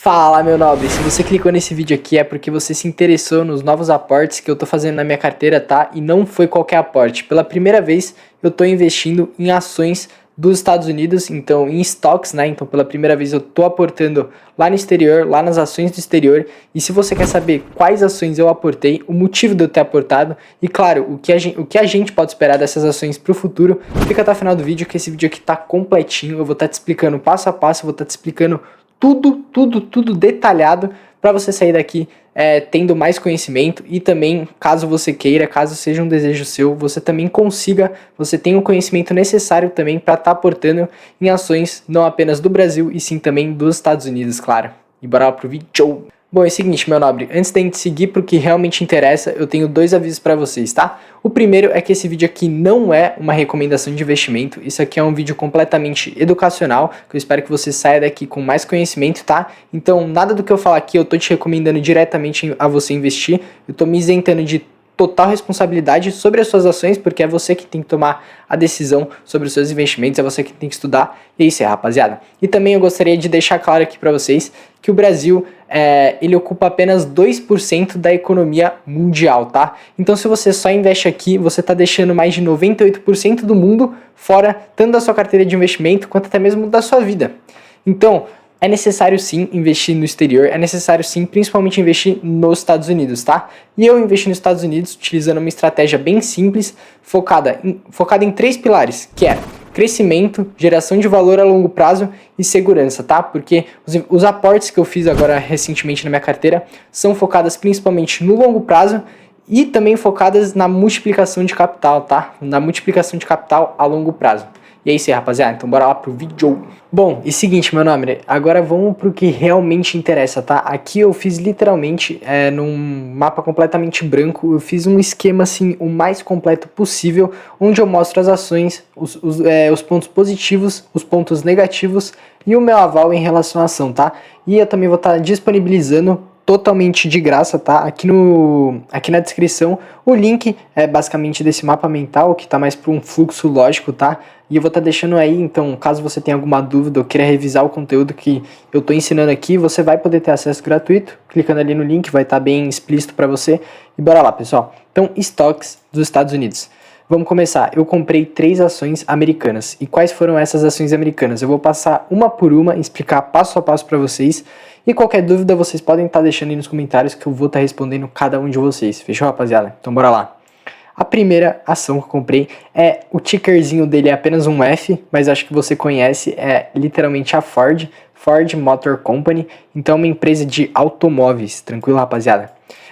Fala, meu nobre, se você clicou nesse vídeo aqui é porque você se interessou nos novos aportes que eu tô fazendo na minha carteira, tá? E não foi qualquer aporte. Pela primeira vez eu tô investindo em ações dos Estados Unidos, então em stocks, né? Então pela primeira vez eu tô aportando lá no exterior, lá nas ações do exterior. E se você quer saber quais ações eu aportei, o motivo de eu ter aportado e claro, o que a gente pode esperar dessas ações pro futuro, fica até o final do vídeo que esse vídeo aqui tá completinho. Eu vou estar te explicando passo a passo, eu vou estar te explicando tudo detalhado para você sair daqui tendo mais conhecimento e também, caso você queira, caso seja um desejo seu, você também consiga, você tenha o conhecimento necessário também para estar aportando em ações não apenas do Brasil e sim também dos Estados Unidos, claro. E bora lá pro vídeo! Bom, é o seguinte, meu nobre, antes da gente seguir pro que realmente interessa, eu tenho dois avisos para vocês, tá? O primeiro é que esse vídeo aqui não é uma recomendação de investimento, isso aqui é um vídeo completamente educacional, que eu espero que você saia daqui com mais conhecimento, tá? Então, nada do que eu falar aqui eu tô te recomendando diretamente a você investir, eu tô me isentando de total responsabilidade sobre as suas ações, porque é você que tem que tomar a decisão sobre os seus investimentos, é você que tem que estudar, e é isso aí, rapaziada. E também eu gostaria de deixar claro aqui para vocês que o Brasil, ele ocupa apenas 2% da economia mundial, tá? Então se você só investe aqui, você tá deixando mais de 98% do mundo fora, tanto da sua carteira de investimento, quanto até mesmo da sua vida. Então, é necessário sim investir no exterior, é necessário sim principalmente investir nos Estados Unidos, tá? E eu investi nos Estados Unidos utilizando uma estratégia bem simples, focada em três pilares, que é crescimento, geração de valor a longo prazo e segurança, tá? Porque os aportes que eu fiz agora recentemente na minha carteira são focadas principalmente no longo prazo e também focadas na multiplicação de capital, tá? Na multiplicação de capital a longo prazo. E é isso aí, rapaziada. Então bora lá pro vídeo. Bom, e seguinte, meu nome, agora vamos pro que realmente interessa, tá? Aqui eu fiz literalmente, num mapa completamente branco, eu fiz um esquema assim, o mais completo possível, onde eu mostro as ações, os pontos positivos, os pontos negativos e o meu aval em relação à ação, tá? E eu também vou estar disponibilizando totalmente de graça, tá? Aqui na descrição o link basicamente desse mapa mental, que tá mais para um fluxo lógico, tá? E eu vou estar deixando aí, então, caso você tenha alguma dúvida ou queira revisar o conteúdo que eu tô ensinando aqui, você vai poder ter acesso gratuito, clicando ali no link, vai estar bem explícito para você. E bora lá, pessoal. Então, estoques dos Estados Unidos. Vamos começar. Eu comprei 3 ações americanas. E quais foram essas ações americanas? Eu vou passar uma por uma, explicar passo a passo para vocês. E qualquer dúvida vocês podem estar deixando aí nos comentários que eu vou estar respondendo cada um de vocês. Fechou, rapaziada? Então bora lá. A primeira ação que eu comprei o tickerzinho dele é apenas um F, mas acho que você conhece, é literalmente a Ford Motor Company. Então é uma empresa de automóveis, tranquilo, rapaziada?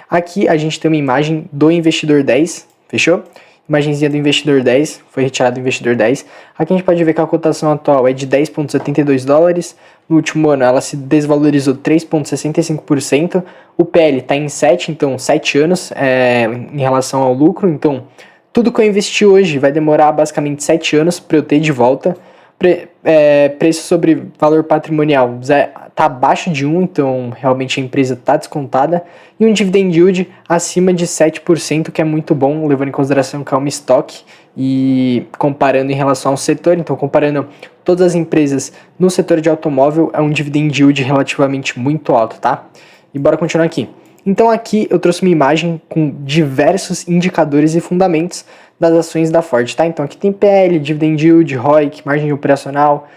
Aqui a gente tem uma imagem do investidor 10, fechou? Imagenzinha do investidor 10, foi retirado do investidor 10. Aqui a gente pode ver que a cotação atual é de 10,72 dólares. No último ano ela se desvalorizou 3,65%. O PL está em 7, então 7 anos em relação ao lucro. Então tudo que eu investi hoje vai demorar basicamente 7 anos para eu ter de volta. Preço sobre valor patrimonial está abaixo de 1, então realmente a empresa está descontada. E um dividend yield acima de 7%, que é muito bom, levando em consideração que é uma estoque. E comparando em relação ao setor, então comparando todas as empresas no setor de automóvel, é um dividend yield relativamente muito alto, tá? E bora continuar aqui. Então aqui eu trouxe uma imagem com diversos indicadores e fundamentos das ações da Ford, tá? Então aqui tem PL, dividend yield, ROIC, margem operacional,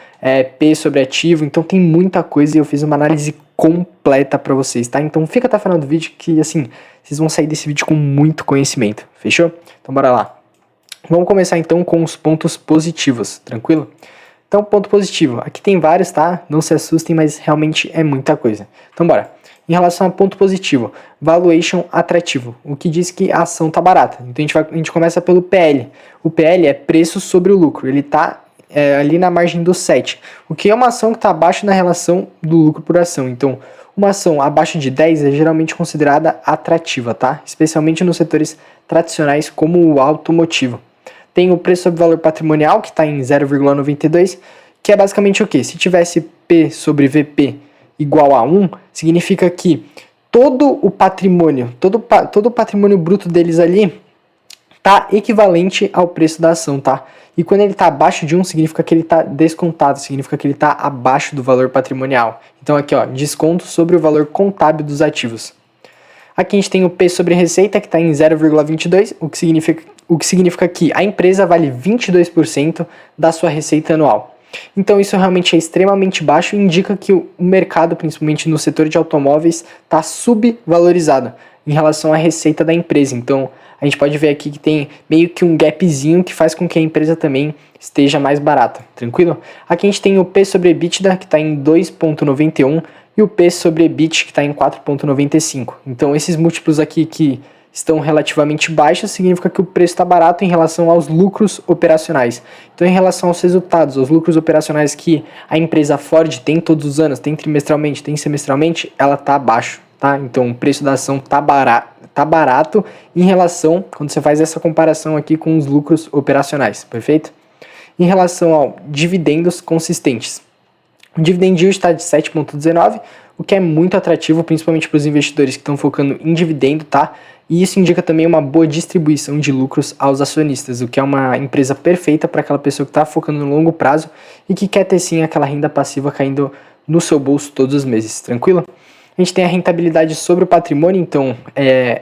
P sobre ativo, então tem muita coisa e eu fiz uma análise completa para vocês, tá? Então fica até o final do vídeo que, assim, vocês vão sair desse vídeo com muito conhecimento, fechou? Então bora lá. Vamos começar então com os pontos positivos, tranquilo? Então ponto positivo, aqui tem vários, tá? Não se assustem, mas realmente é muita coisa. Então bora. Em relação a ponto positivo, valuation atrativo, o que diz que a ação está barata. Então a gente começa pelo PL. O PL é preço sobre o lucro, ele está ali na margem do 7, o que é uma ação que está abaixo na relação do lucro por ação. Então uma ação abaixo de 10 é geralmente considerada atrativa, tá? Especialmente nos setores tradicionais como o automotivo. Tem o preço sobre valor patrimonial, que está em 0,92, que é basicamente o quê? Se tivesse P sobre VP igual a 1, significa que todo o patrimônio bruto deles ali tá equivalente ao preço da ação, tá? E quando ele está abaixo de 1, significa que ele está descontado, significa que ele está abaixo do valor patrimonial. Então aqui, ó, desconto sobre o valor contábil dos ativos. Aqui a gente tem o P sobre receita, que está em 0,22, o que significa que a empresa vale 22% da sua receita anual. Então isso realmente é extremamente baixo e indica que o mercado, principalmente no setor de automóveis, está subvalorizado em relação à receita da empresa. Então a gente pode ver aqui que tem meio que um gapzinho que faz com que a empresa também esteja mais barata, tranquilo? Aqui a gente tem o P sobre EBITDA, que está em 2,91, e o P sobre EBIT, que está em 4,95. Então esses múltiplos aqui que estão relativamente baixos, significa que o preço está barato em relação aos lucros operacionais. Então, em relação aos resultados, aos lucros operacionais que a empresa Ford tem todos os anos, tem trimestralmente, tem semestralmente, ela está abaixo, tá? Então, o preço da ação está barato em relação, quando você faz essa comparação aqui com os lucros operacionais, perfeito? Em relação ao dividendos consistentes, o dividend yield está de 7,19, o que é muito atrativo, principalmente para os investidores que estão focando em dividendo, tá? E isso indica também uma boa distribuição de lucros aos acionistas, o que é uma empresa perfeita para aquela pessoa que está focando no longo prazo e que quer ter sim aquela renda passiva caindo no seu bolso todos os meses, tranquilo? A gente tem a rentabilidade sobre o patrimônio, então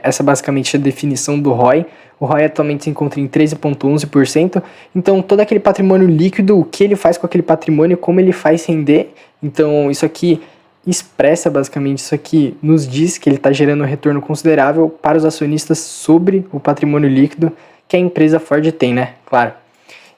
essa basicamente é a definição do ROI. O ROI atualmente se encontra em 13,11%, então todo aquele patrimônio líquido, o que ele faz com aquele patrimônio, como ele faz render, então isso aqui expressa basicamente, isso aqui nos diz que ele está gerando um retorno considerável para os acionistas sobre o patrimônio líquido que a empresa Ford tem, né? Claro.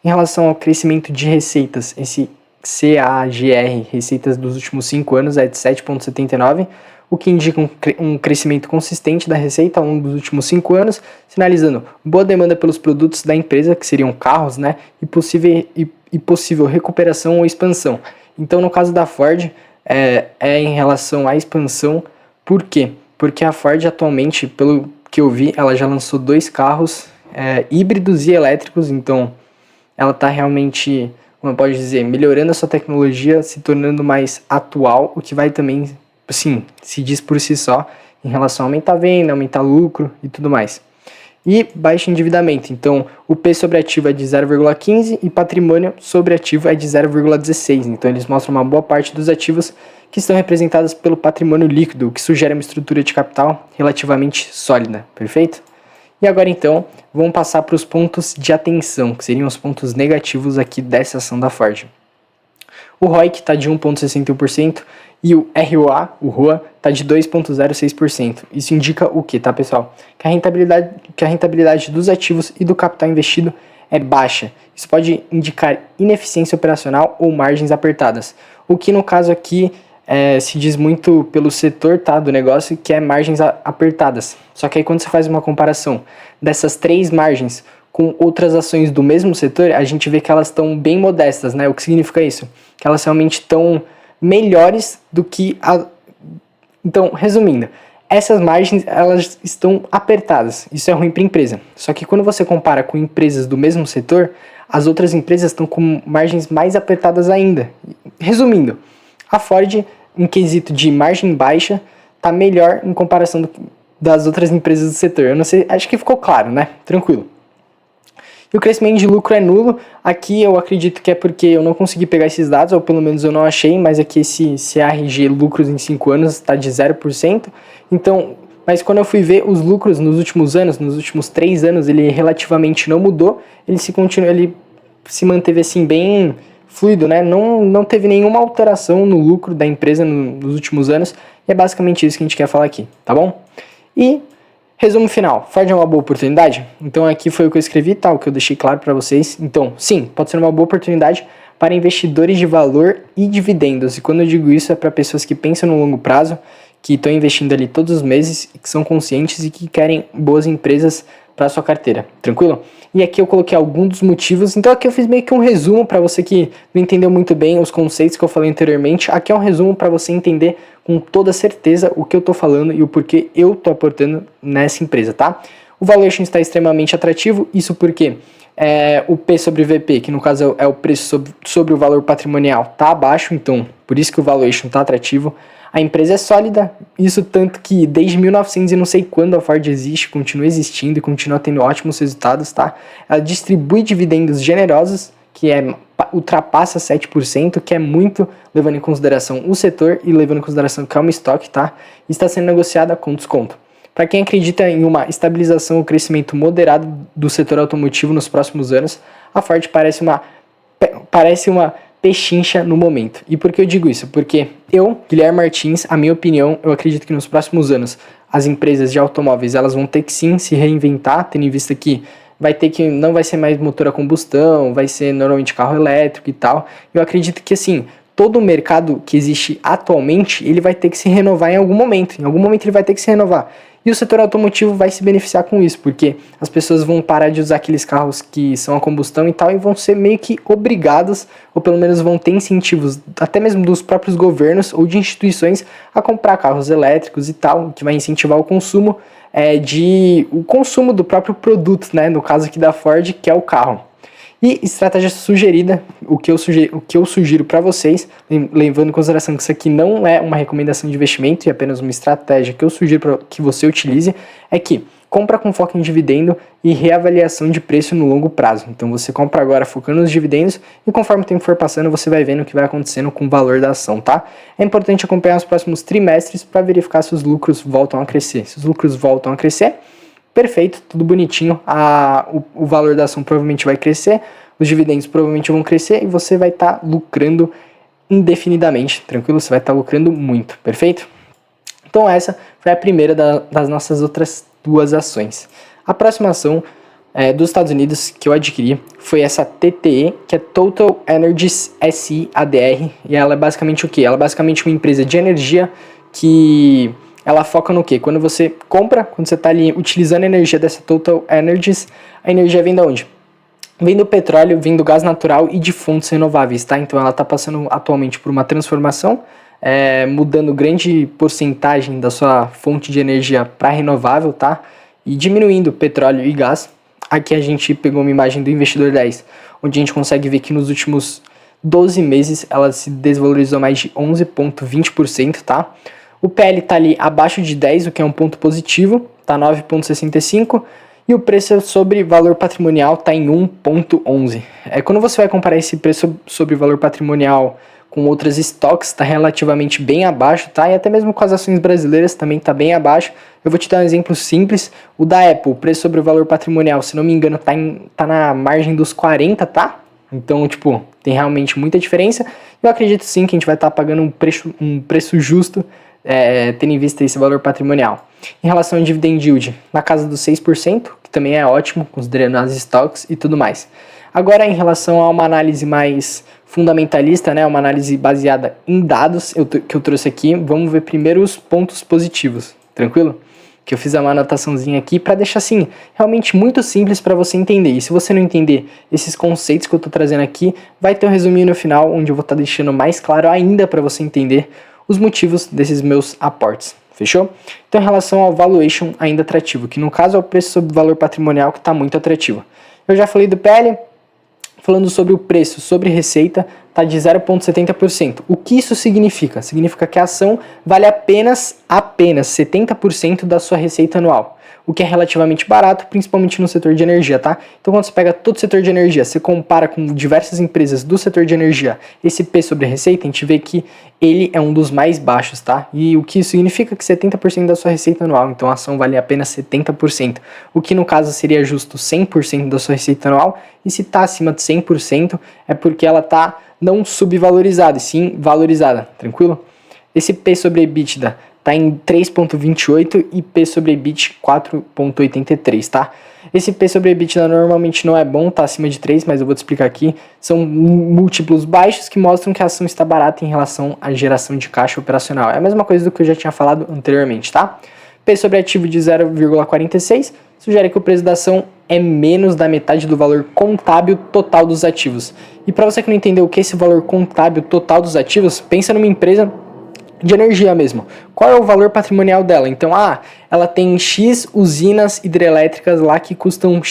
Em relação ao crescimento de receitas, esse CAGR, receitas dos últimos 5 anos, é de 7,79, o que indica um crescimento consistente da receita ao longo dos últimos 5 anos, sinalizando boa demanda pelos produtos da empresa, que seriam carros, né? E possível recuperação ou expansão. Então, no caso da Ford, em relação à expansão. Por quê? Porque a Ford atualmente, pelo que eu vi, ela já lançou 2 carros híbridos e elétricos, então ela está realmente, como pode dizer, melhorando a sua tecnologia, se tornando mais atual, o que vai também, assim, se diz por si só, em relação a aumentar a venda, aumentar lucro e tudo mais. E baixo endividamento, então o P sobre ativo é de 0,15 e patrimônio sobre ativo é de 0,16, então eles mostram uma boa parte dos ativos que estão representados pelo patrimônio líquido, o que sugere uma estrutura de capital relativamente sólida, perfeito? E agora então, vamos passar para os pontos de atenção, que seriam os pontos negativos aqui dessa ação da Ford. O ROIC está de 1,61% e o ROA está de 2,06%. Isso indica o que, tá, pessoal? Que a rentabilidade dos ativos e do capital investido é baixa. Isso pode indicar ineficiência operacional ou margens apertadas. O que no caso aqui se diz muito pelo setor, tá, do negócio, que é margens apertadas. Só que aí quando você faz uma comparação dessas 3 margens com outras ações do mesmo setor, a gente vê que elas estão bem modestas, né? O que significa isso? Que elas realmente estão melhores do que Então, resumindo, essas margens, elas estão apertadas. Isso é ruim para a empresa. Só que quando você compara com empresas do mesmo setor, as outras empresas estão com margens mais apertadas ainda. Resumindo, a Ford, em quesito de margem baixa, está melhor em comparação das outras empresas do setor. Eu não sei, acho que ficou claro, né? Tranquilo. E o crescimento de lucro é nulo. Aqui eu acredito que é porque eu não consegui pegar esses dados, ou pelo menos eu não achei, mas aqui esse CARG lucros em 5 anos está de 0%. Então, mas quando eu fui ver os lucros nos últimos anos, nos últimos 3 anos, ele relativamente não mudou, ele se manteve assim bem fluido, né? Não teve nenhuma alteração no lucro da empresa nos últimos anos, e é basicamente isso que a gente quer falar aqui, tá bom? E resumo final, Ford é uma boa oportunidade? Então aqui foi o que eu escrevi, tá? O que eu deixei claro para vocês. Então, sim, pode ser uma boa oportunidade para investidores de valor e dividendos. E quando eu digo isso é para pessoas que pensam no longo prazo, que estão investindo ali todos os meses, que são conscientes e que querem boas empresas para sua carteira, tranquilo? E aqui eu coloquei alguns dos motivos, então aqui eu fiz meio que um resumo para você que não entendeu muito bem os conceitos que eu falei anteriormente. Aqui é um resumo para você entender com toda certeza o que eu tô falando e o porquê eu tô aportando nessa empresa, tá? O valuation está extremamente atrativo, isso porque o P sobre VP, que no caso é o preço sobre o valor patrimonial, está abaixo, então por isso que o valuation está atrativo. A empresa é sólida, isso tanto que desde 1900 e não sei quando a Ford existe, continua existindo e continua tendo ótimos resultados, tá? Ela distribui dividendos generosos, que ultrapassa 7%, que é muito levando em consideração o setor e levando em consideração que é uma estoque, tá? E está sendo negociada com desconto. Para quem acredita em uma estabilização ou crescimento moderado do setor automotivo nos próximos anos, a Ford parece uma pechincha no momento. E por que eu digo isso? Porque eu, Guilherme Martins, a minha opinião, eu acredito que nos próximos anos as empresas de automóveis elas vão ter que sim se reinventar, tendo em vista que não vai ser mais motor a combustão, vai ser normalmente carro elétrico e tal. Eu acredito que assim, todo o mercado que existe atualmente, ele vai ter que se renovar em algum momento ele vai ter que se renovar. E o setor automotivo vai se beneficiar com isso, porque as pessoas vão parar de usar aqueles carros que são a combustão e tal, e vão ser meio que obrigadas, ou pelo menos vão ter incentivos, até mesmo dos próprios governos ou de instituições, a comprar carros elétricos e tal, que vai incentivar o consumo do próprio produto, né? No caso aqui da Ford, que é o carro. E estratégia sugerida, o que eu sugiro para vocês, levando em consideração que isso aqui não é uma recomendação de investimento, e apenas uma estratégia que eu sugiro para que você utilize, é que compra com foco em dividendo e reavaliação de preço no longo prazo. Então você compra agora focando nos dividendos e conforme o tempo for passando você vai vendo o que vai acontecendo com o valor da ação, tá? É importante acompanhar os próximos trimestres para verificar se os lucros voltam a crescer. Se os lucros voltam a crescer, perfeito, tudo bonitinho, o valor da ação provavelmente vai crescer, os dividendos provavelmente vão crescer e você vai estar lucrando indefinidamente, tranquilo? Você vai estar lucrando muito, perfeito? Então essa foi a primeira das nossas outras duas ações. A próxima ação dos Estados Unidos que eu adquiri foi essa TTE, que é Total Energies SE ADR, e ela é basicamente o quê? Ela é basicamente uma empresa de energia que ela foca no quê? Quando você compra, quando você está ali utilizando a energia dessa Total Energies, a energia vem de onde? Vem do petróleo, vem do gás natural e de fontes renováveis, tá? Então ela está passando atualmente por uma transformação, mudando grande porcentagem da sua fonte de energia para renovável, tá? E diminuindo petróleo e gás. Aqui a gente pegou uma imagem do Investidor 10, onde a gente consegue ver que nos últimos 12 meses ela se desvalorizou mais de 11,20%, tá? O PL está ali abaixo de 10, o que é um ponto positivo, está 9,65, e o preço sobre valor patrimonial está em 1,11. Quando você vai comparar esse preço sobre valor patrimonial com outras estoques, está relativamente bem abaixo, tá? E até mesmo com as ações brasileiras também está bem abaixo. Eu vou te dar um exemplo simples. O da Apple, o preço sobre o valor patrimonial, se não me engano, tá na margem dos 40, tá? Então, tem realmente muita diferença. Eu acredito sim que a gente vai estar pagando um preço justo, tendo em vista esse valor patrimonial. Em relação ao dividend yield, na casa dos 6%, que também é ótimo, considerando as stocks e tudo mais. Agora, em relação a uma análise mais fundamentalista, né, uma análise baseada em dados que eu trouxe aqui, vamos ver primeiro os pontos positivos, tranquilo? Que eu fiz uma anotaçãozinha aqui para deixar assim, realmente muito simples para você entender. E se você não entender esses conceitos que eu estou trazendo aqui, vai ter um resuminho no final, onde eu vou estar deixando mais claro ainda para você entender os motivos desses meus aportes. Fechou? Então, em relação ao valuation ainda atrativo, que no caso é o preço sobre valor patrimonial que está muito atrativo. Eu já falei do PL, falando sobre o preço sobre receita, está de 0,70%. O que isso significa? Significa que a ação vale apenas 70% da sua receita anual, o que é relativamente barato, principalmente no setor de energia, tá? Então, quando você pega todo o setor de energia, você compara com diversas empresas do setor de energia, esse P sobre receita, a gente vê que ele é um dos mais baixos, tá? E o que isso significa? Que 70% da sua receita anual, então a ação vale apenas 70%, o que no caso seria justo 100% da sua receita anual, e se está acima de 100% é porque ela está não subvalorizada, e sim valorizada, tranquilo? Esse P sobre EBITDA está em 3,28 e P sobre EBIT 4,83, tá? Esse P sobre EBITDA normalmente não é bom, tá acima de 3, mas eu vou te explicar aqui. São múltiplos baixos que mostram que a ação está barata em relação à geração de caixa operacional. É a mesma coisa do que eu já tinha falado anteriormente, tá? P sobre ativo de 0,46 sugere que o preço da ação é menos da metade do valor contábil total dos ativos. E para você que não entendeu o que é esse valor contábil total dos ativos, pensa numa empresa de energia mesmo. Qual é o valor patrimonial dela? Então, ela tem X usinas hidrelétricas lá que custam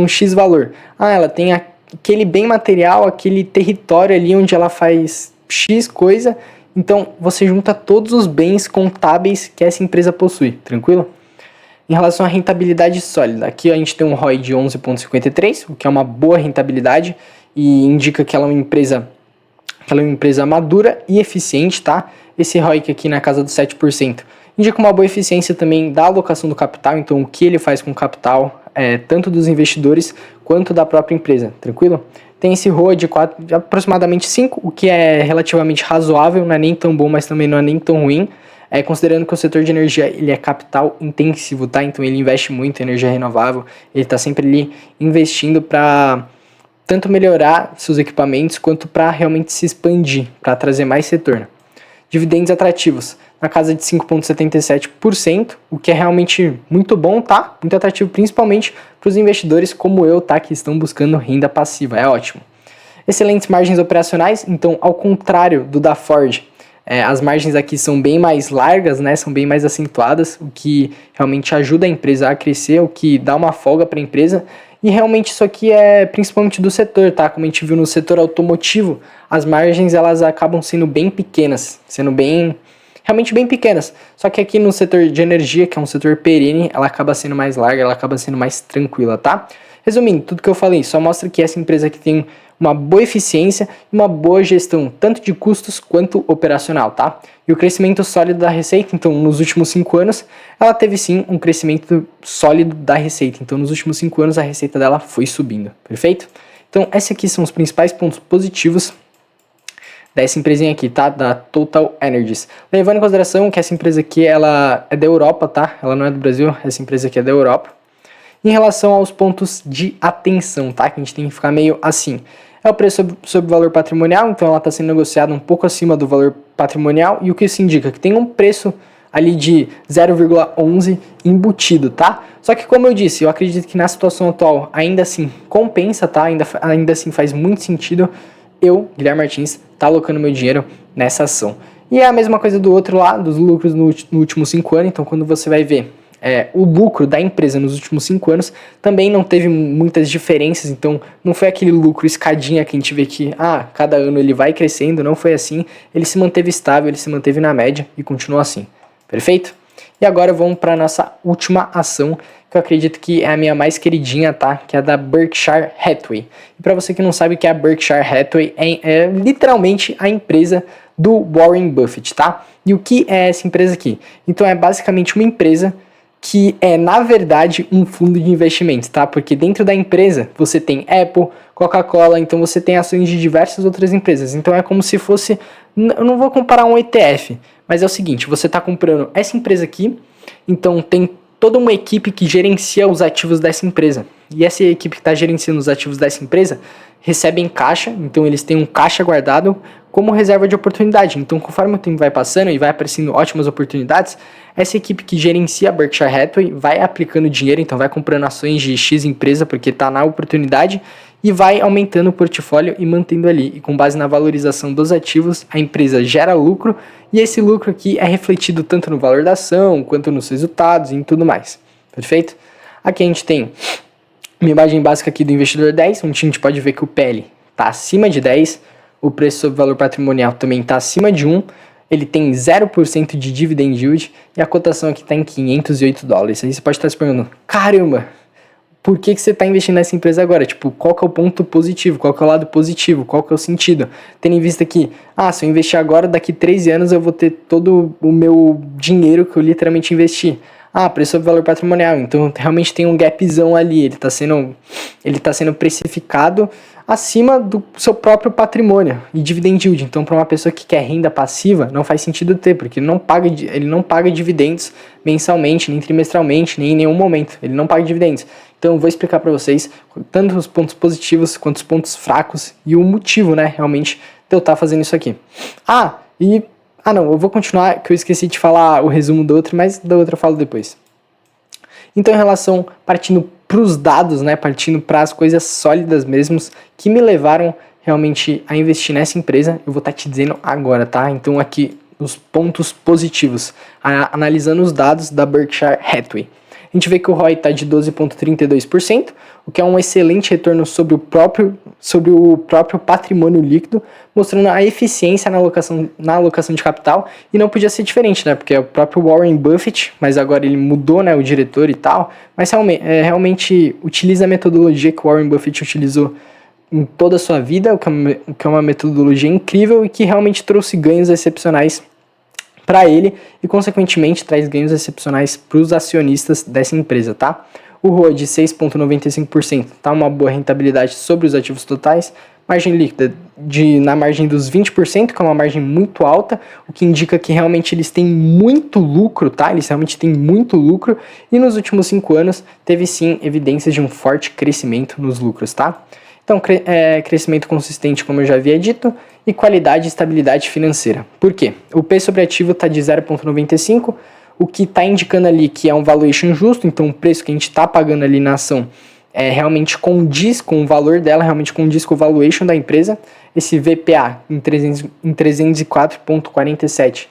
X valor. Ela tem aquele bem material, aquele território ali onde ela faz X coisa. Então, você junta todos os bens contábeis que essa empresa possui, tranquilo? Em relação à rentabilidade sólida, aqui a gente tem um ROI de 11,53, o que é uma boa rentabilidade e indica que ela é uma empresa madura e eficiente, tá? Esse ROIC aqui na casa dos 7% indica uma boa eficiência também da alocação do capital, então o que ele faz com o capital, tanto dos investidores quanto da própria empresa, tranquilo? Tem esse ROA de aproximadamente 5, o que é relativamente razoável, não é nem tão bom, mas também não é nem tão ruim, considerando que o setor de energia ele é capital intensivo, tá? Então ele investe muito em energia renovável, ele está sempre ali investindo para tanto melhorar seus equipamentos quanto para realmente se expandir, para trazer mais retorno. Dividendos atrativos, na casa de 5,77%, o que é realmente muito bom, tá? Muito atrativo, principalmente para os investidores como eu, tá? Que estão buscando renda passiva, é ótimo. Excelentes margens operacionais, então ao contrário do da Ford, as margens aqui são bem mais largas, né? São bem mais acentuadas, o que realmente ajuda a empresa a crescer, o que dá uma folga para a empresa. E realmente isso aqui é principalmente do setor, tá? Como a gente viu no setor automotivo, as margens elas acabam sendo bem pequenas, realmente bem pequenas. Só que aqui no setor de energia, que é um setor perene, ela acaba sendo mais larga, ela acaba sendo mais tranquila, tá? Resumindo, tudo que eu falei só mostra que essa empresa aqui tem uma boa eficiência e uma boa gestão, tanto de custos quanto operacional, tá? E o crescimento sólido da receita, então nos últimos 5 anos, ela teve sim um crescimento sólido da receita. Então nos últimos 5 anos a receita dela foi subindo, perfeito? Então esses aqui são os principais pontos positivos dessa empresinha aqui, tá? Da Total Energies. Levando em consideração que essa empresa aqui, ela é da Europa, tá? Ela não é do Brasil, essa empresa aqui é da Europa. Em relação aos pontos de atenção, tá? Que a gente tem que ficar meio assim. É o preço sobre valor patrimonial, então ela está sendo negociada um pouco acima do valor patrimonial, e o que isso indica? Que tem um preço ali de 0,11 embutido, tá? Só que como eu disse, eu acredito que na situação atual ainda assim compensa, tá? Ainda assim faz muito sentido eu, Guilherme Martins, tá alocando meu dinheiro nessa ação. E é a mesma coisa do outro lado, dos lucros no último 5 anos, então quando você vai ver o lucro da empresa nos últimos 5 anos também não teve muitas diferenças, então não foi aquele lucro escadinha que a gente vê que cada ano ele vai crescendo, não foi assim, ele se manteve estável, ele se manteve na média e continua assim, perfeito? E agora vamos para a nossa última ação, que eu acredito que é a minha mais queridinha, tá? Que é a da Berkshire Hathaway. E para você que não sabe o que é a Berkshire Hathaway, é literalmente a empresa do Warren Buffett, tá? E o que é essa empresa aqui? Então é basicamente uma empresa que é, na verdade, um fundo de investimentos, tá? Porque dentro da empresa você tem Apple, Coca-Cola, então você tem ações de diversas outras empresas. Então é como se fosse, eu não vou comparar um ETF, mas é o seguinte, você está comprando essa empresa aqui, então tem toda uma equipe que gerencia os ativos dessa empresa. E essa equipe que está gerenciando os ativos dessa empresa recebe em caixa, então eles têm um caixa guardado como reserva de oportunidade. Então, conforme o tempo vai passando e vai aparecendo ótimas oportunidades, essa equipe que gerencia a Berkshire Hathaway vai aplicando dinheiro, então vai comprando ações de X empresa porque está na oportunidade e vai aumentando o portfólio e mantendo ali. E com base na valorização dos ativos, a empresa gera lucro e esse lucro aqui é refletido tanto no valor da ação quanto nos resultados e em tudo mais. Perfeito? Aqui a gente tem uma imagem básica aqui do investidor 10, onde a gente pode ver que o PL está acima de 10, o preço sobre valor patrimonial também está acima de 1, ele tem 0% de dividend yield e a cotação aqui está em $508. Aí você pode estar se perguntando, caramba, por que você está investindo nessa empresa agora? Tipo, qual que é o ponto positivo? Qual que é o lado positivo? Qual que é o sentido? Tendo em vista que, se eu investir agora, daqui 13 anos eu vou ter todo o meu dinheiro que eu literalmente investi. Preço sobre valor patrimonial, então realmente tem um gapzão ali, ele está sendo precificado acima do seu próprio patrimônio e dividend yield. Então, para uma pessoa que quer renda passiva, não faz sentido ter, porque ele não paga dividendos mensalmente, nem trimestralmente, nem em nenhum momento. Ele não paga dividendos. Então, eu vou explicar para vocês tanto os pontos positivos quanto os pontos fracos e o motivo, né, realmente, de eu estar fazendo isso aqui. Não, eu vou continuar, que eu esqueci de falar o resumo do outro, mas da outra eu falo depois. Então, em relação, partindo para os dados, né, partindo para as coisas sólidas mesmos, que me levaram realmente a investir nessa empresa, eu vou estar te dizendo agora, tá? Então, aqui, os pontos positivos, analisando os dados da Berkshire Hathaway. A gente vê que o ROI está de 12,32%, o que é um excelente retorno sobre o próprio patrimônio líquido, mostrando a eficiência na alocação de capital, e não podia ser diferente, né? Porque é o próprio Warren Buffett, mas agora ele mudou, né, o diretor e tal, mas realmente utiliza a metodologia que o Warren Buffett utilizou em toda a sua vida, o que é uma metodologia incrível e que realmente trouxe ganhos excepcionais para ele e, consequentemente, traz ganhos excepcionais para os acionistas dessa empresa, tá? O ROI de 6,95%, tá? Uma boa rentabilidade sobre os ativos totais, margem líquida na margem dos 20%, que é uma margem muito alta, o que indica que realmente eles têm muito lucro, tá? Eles realmente têm muito lucro, e nos últimos 5 anos teve sim evidências de um forte crescimento nos lucros, tá? Então, crescimento consistente, como eu já havia dito, e qualidade e estabilidade financeira. Por quê? O P sobre ativo está de 0,95, o que está indicando ali que é um valuation justo, então o preço que a gente está pagando ali na ação realmente condiz com o valor dela, realmente condiz com o valuation da empresa. Esse VPA em 304,47,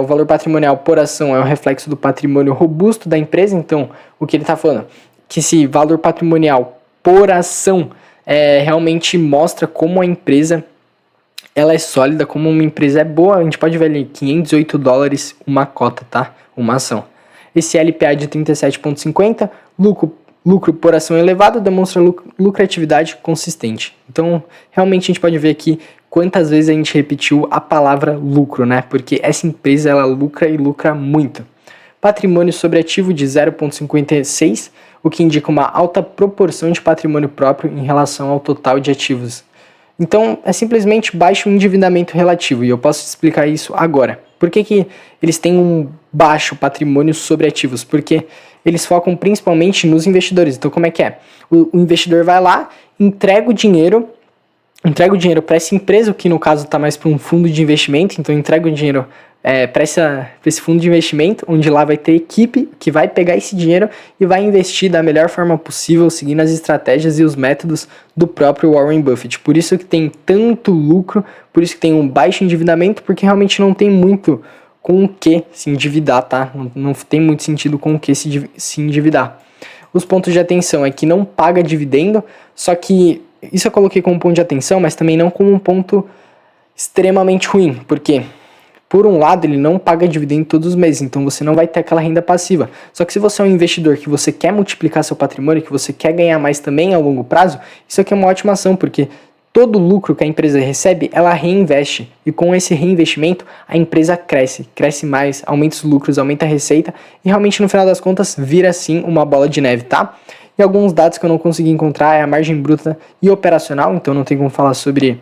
o valor patrimonial por ação é um reflexo do patrimônio robusto da empresa, então o que ele está falando? Que esse valor patrimonial por ação realmente mostra como a empresa ela é sólida, como uma empresa é boa. A gente pode ver ali, $508 uma cota, tá? Uma ação. Esse LPA de 37,50, lucro por ação elevado, demonstra lucratividade consistente. Então, realmente a gente pode ver aqui quantas vezes a gente repetiu a palavra lucro, né? Porque essa empresa, ela lucra e lucra muito. Patrimônio sobre ativo de 0,56, o que indica uma alta proporção de patrimônio próprio em relação ao total de ativos. Então, é simplesmente baixo endividamento relativo, e eu posso explicar isso agora. Por que eles têm um baixo patrimônio sobre ativos? Porque eles focam principalmente nos investidores. Então, como é que é? O investidor vai lá, entrega o dinheiro para essa empresa, que no caso está mais para um fundo de investimento, então entrega o dinheiro para esse fundo de investimento, onde lá vai ter equipe que vai pegar esse dinheiro e vai investir da melhor forma possível, seguindo as estratégias e os métodos do próprio Warren Buffett. Por isso que tem tanto lucro, por isso que tem um baixo endividamento, porque realmente não tem muito com o que se endividar, tá? Não tem muito sentido com o que se endividar. Os pontos de atenção é que não paga dividendo, só que isso eu coloquei como ponto de atenção, mas também não como um ponto extremamente ruim, porque por um lado, ele não paga dividendo todos os meses, então você não vai ter aquela renda passiva. Só que se você é um investidor que você quer multiplicar seu patrimônio, que você quer ganhar mais também a longo prazo, isso aqui é uma ótima ação, porque todo o lucro que a empresa recebe, ela reinveste. E com esse reinvestimento, a empresa cresce mais, aumenta os lucros, aumenta a receita, e realmente no final das contas, vira sim uma bola de neve, tá? E alguns dados que eu não consegui encontrar é a margem bruta e operacional, então não tem como falar sobre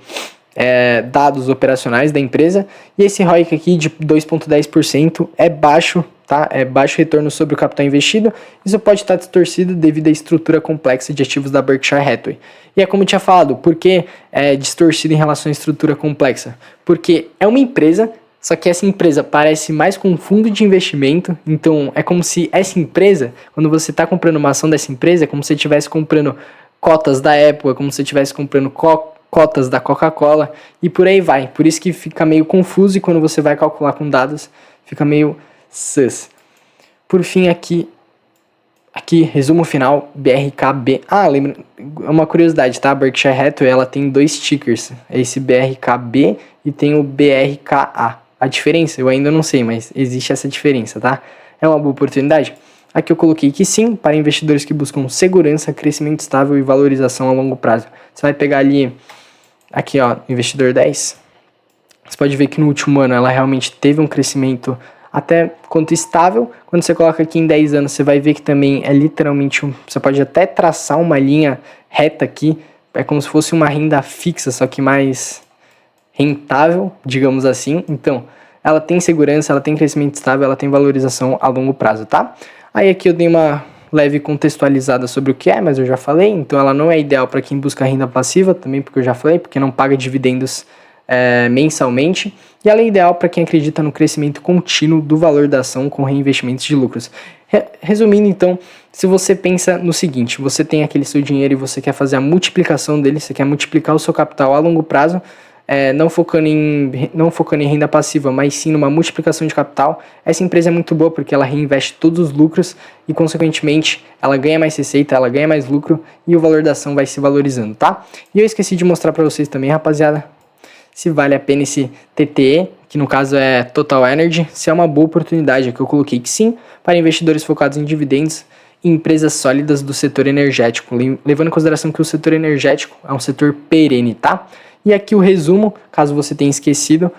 dados operacionais da empresa, e esse ROIC aqui de 2,10% é baixo, tá? É baixo retorno sobre o capital investido. Isso pode estar distorcido devido à estrutura complexa de ativos da Berkshire Hathaway. E é como eu tinha falado, por que é distorcido em relação à estrutura complexa? Porque é uma empresa, só que essa empresa parece mais com um fundo de investimento, então é como se essa empresa, quando você está comprando uma ação dessa empresa, é como se você estivesse comprando cotas da Apple, é como se você estivesse comprando cotas da Coca-Cola e por aí vai. Por isso que fica meio confuso e quando você vai calcular com dados, fica meio sus. Por fim, aqui resumo final, BRKB. Lembra, uma curiosidade, tá? A Berkshire Hathaway, ela tem 2 tickers, esse BRKB e tem o BRKA. A diferença, eu ainda não sei, mas existe essa diferença, tá? É uma boa oportunidade? Aqui eu coloquei que sim, para investidores que buscam segurança, crescimento estável e valorização a longo prazo. Você vai pegar ali, aqui ó, investidor 10. Você pode ver que no último ano ela realmente teve um crescimento até quanto estável. Quando você coloca aqui em 10 anos, você vai ver que também é literalmente, você pode até traçar uma linha reta aqui. É como se fosse uma renda fixa, só que mais rentável, digamos assim. Então, ela tem segurança, ela tem crescimento estável, ela tem valorização a longo prazo, tá? Aí aqui eu dei uma leve contextualizada sobre o que é, mas eu já falei, então ela não é ideal para quem busca renda passiva, também porque eu já falei, porque não paga dividendos mensalmente, e ela é ideal para quem acredita no crescimento contínuo do valor da ação com reinvestimentos de lucros. Resumindo então, se você pensa no seguinte, você tem aquele seu dinheiro e você quer fazer a multiplicação dele, você quer multiplicar o seu capital a longo prazo, não focando em renda passiva, mas sim numa multiplicação de capital, essa empresa é muito boa porque ela reinveste todos os lucros e, consequentemente, ela ganha mais receita, ela ganha mais lucro e o valor da ação vai se valorizando, tá? E eu esqueci de mostrar para vocês também, rapaziada, se vale a pena esse TTE, que no caso é Total Energy, se é uma boa oportunidade, que eu coloquei que sim, para investidores focados em dividendos e empresas sólidas do setor energético, levando em consideração que o setor energético é um setor perene, tá? E aqui o resumo, caso você tenha esquecido,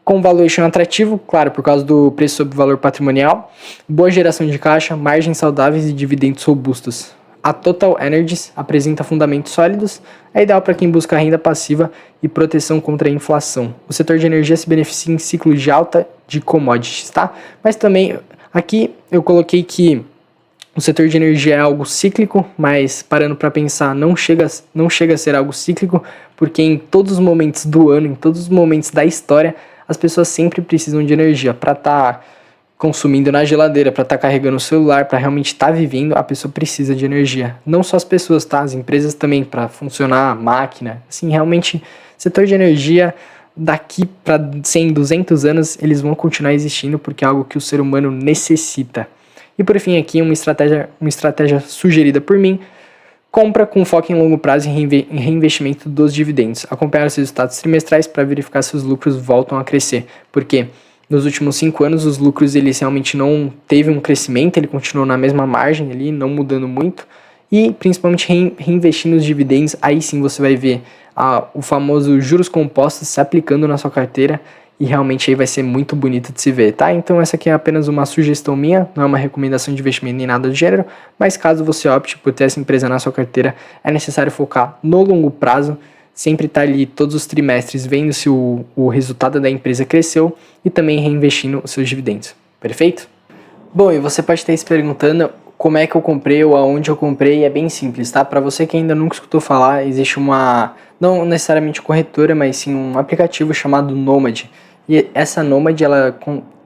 com valuation atrativo, claro, por causa do preço sobre valor patrimonial, boa geração de caixa, margens saudáveis e dividendos robustos. A Total Energies apresenta fundamentos sólidos, é ideal para quem busca renda passiva e proteção contra a inflação. O setor de energia se beneficia em ciclos de alta de commodities, tá? Mas também, aqui eu coloquei que o setor de energia é algo cíclico, mas parando para pensar, não chega a ser algo cíclico, porque em todos os momentos do ano, em todos os momentos da história, as pessoas sempre precisam de energia para estar consumindo na geladeira, para estar carregando o celular, para realmente estar vivendo, a pessoa precisa de energia. Não só as pessoas, tá? As empresas também, para funcionar a máquina. Assim, realmente, setor de energia, daqui para 100, 200 anos, eles vão continuar existindo, porque é algo que o ser humano necessita. E por fim aqui, uma estratégia sugerida por mim, compra com foco em longo prazo e reinvestimento dos dividendos. Acompanhar os resultados trimestrais para verificar se os lucros voltam a crescer. Porque nos últimos 5 anos os lucros eles realmente não teve um crescimento, ele continuou na mesma margem ali, não mudando muito. E principalmente reinvestindo os dividendos, aí sim você vai ver o famoso juros compostos se aplicando na sua carteira. E realmente aí vai ser muito bonito de se ver, tá? Então essa aqui é apenas uma sugestão minha, não é uma recomendação de investimento nem nada do gênero, mas caso você opte por ter essa empresa na sua carteira, é necessário focar no longo prazo, sempre estar ali todos os trimestres vendo se o resultado da empresa cresceu e também reinvestindo os seus dividendos, perfeito? Bom, e você pode estar se perguntando como é que eu comprei ou aonde eu comprei, é bem simples, tá? Para você que ainda nunca escutou falar, existe não necessariamente corretora, mas sim um aplicativo chamado Nomad. E essa Nomad, ela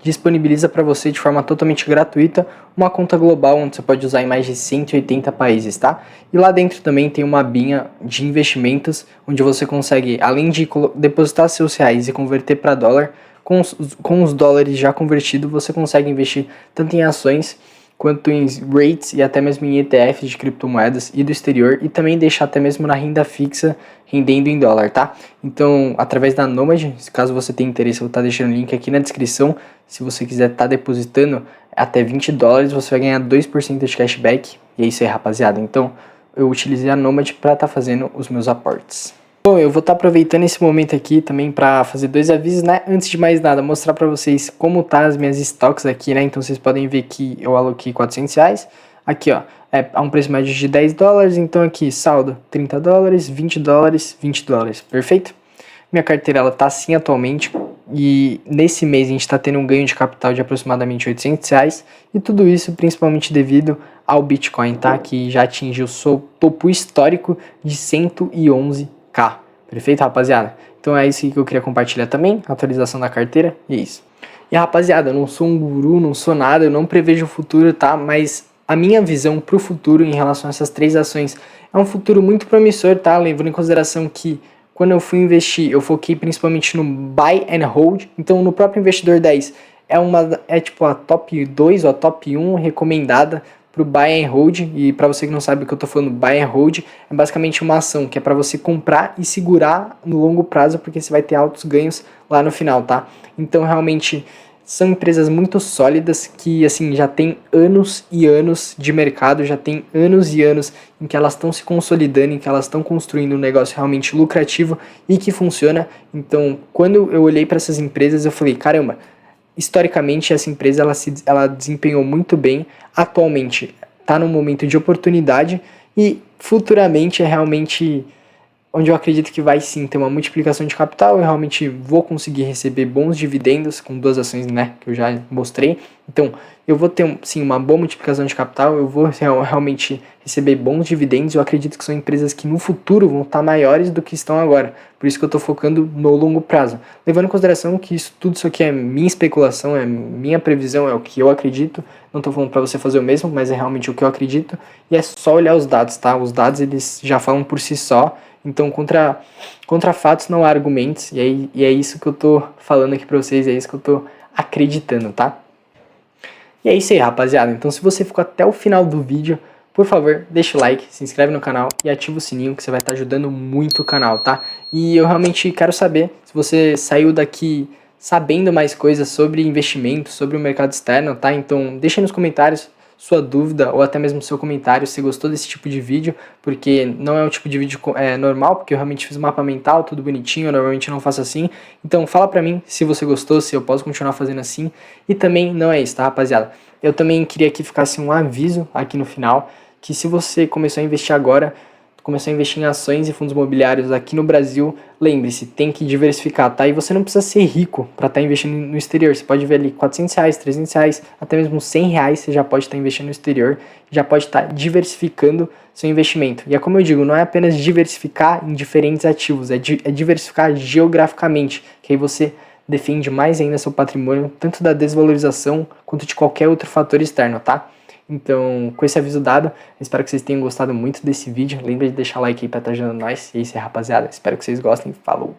disponibiliza para você de forma totalmente gratuita uma conta global onde você pode usar em mais de 180 países, tá? E lá dentro também tem uma abinha de investimentos, onde você consegue, além de depositar seus reais e converter para dólar, com os dólares já convertidos, você consegue investir tanto em ações quanto em rates e até mesmo em ETFs de criptomoedas e do exterior, e também deixar até mesmo na renda fixa rendendo em dólar, tá? Então, através da Nomad, caso você tenha interesse, eu vou estar deixando o link aqui na descrição. Se você quiser estar depositando até $20, você vai ganhar 2% de cashback. E é isso aí, rapaziada. Então, eu utilizei a Nomad para estar fazendo os meus aportes. Bom, eu vou estar aproveitando esse momento aqui também para fazer 2 avisos, né? Antes de mais nada, mostrar para vocês como tá as minhas estoques aqui, né? Então vocês podem ver que eu aloquei R$400. Aqui, ó, a um preço médio de $10. Então aqui, saldo, $30, $20, $20. Perfeito? Minha carteira, ela tá assim atualmente. E nesse mês a gente está tendo um ganho de capital de aproximadamente R$800. E tudo isso principalmente devido ao Bitcoin, tá? Que já atingiu o seu topo histórico de 111K. Perfeito, rapaziada? Então é isso que eu queria compartilhar também, atualização da carteira, e é isso. E rapaziada, eu não sou um guru, não sou nada, eu não prevejo o futuro, tá? Mas a minha visão pro futuro em relação a essas 3 ações é um futuro muito promissor, tá? Levando em consideração que quando eu fui investir, eu foquei principalmente no buy and hold. Então no próprio Investidor 10 é tipo a top 2 ou a top 1 recomendada para o buy and hold. E para você que não sabe o que eu estou falando, buy and hold é basicamente uma ação que é para você comprar e segurar no longo prazo, porque você vai ter altos ganhos lá no final, tá? Então realmente são empresas muito sólidas que assim já tem anos e anos de mercado, já tem anos e anos em que elas estão se consolidando, em que elas estão construindo um negócio realmente lucrativo e que funciona. Então quando eu olhei para essas empresas eu falei, caramba, historicamente essa empresa ela desempenhou muito bem, atualmente está num momento de oportunidade e futuramente é realmente onde eu acredito que vai sim ter uma multiplicação de capital. Eu realmente vou conseguir receber bons dividendos com 2 ações, né, que eu já mostrei. Então eu vou ter sim uma boa multiplicação de capital, eu vou realmente receber bons dividendos. Eu acredito que são empresas que no futuro vão estar maiores do que estão agora, por isso que eu estou focando no longo prazo, levando em consideração que tudo isso aqui é minha especulação, é minha previsão, é o que eu acredito. Não estou falando para você fazer o mesmo, mas é realmente o que eu acredito, e é só olhar os dados, tá? Os dados eles já falam por si só, Então, contra fatos não há argumentos, e é isso que eu tô falando aqui pra vocês, é isso que eu tô acreditando, tá? E é isso aí, rapaziada. Então, se você ficou até o final do vídeo, por favor, deixa o like, se inscreve no canal e ativa o sininho, que você vai estar ajudando muito o canal, tá? E eu realmente quero saber se você saiu daqui sabendo mais coisas sobre investimento, sobre o mercado externo, tá? Então, deixa aí nos comentários sua dúvida ou até mesmo seu comentário se gostou desse tipo de vídeo, porque não é um tipo de vídeo normal, porque eu realmente fiz um mapa mental, tudo bonitinho, eu normalmente não faço assim. Então fala pra mim se você gostou, se eu posso continuar fazendo assim. E também não é isso, tá, rapaziada? Eu também queria que ficasse um aviso aqui no final, que se você começou a investir agora, começou a investir em ações e fundos imobiliários aqui no Brasil, lembre-se, tem que diversificar, tá? E você não precisa ser rico para estar investindo no exterior. Você pode ver ali R$ 400, R$ 300, até mesmo R$ 100, você já pode estar investindo no exterior, já pode estar diversificando seu investimento. E é como eu digo, não é apenas diversificar em diferentes ativos, é diversificar geograficamente, que aí você defende mais ainda seu patrimônio, tanto da desvalorização quanto de qualquer outro fator externo, tá? Então, com esse aviso dado, espero que vocês tenham gostado muito desse vídeo. Lembra de deixar o like aí pra estar ajudando nós. E é isso aí, rapaziada. Espero que vocês gostem. Falou!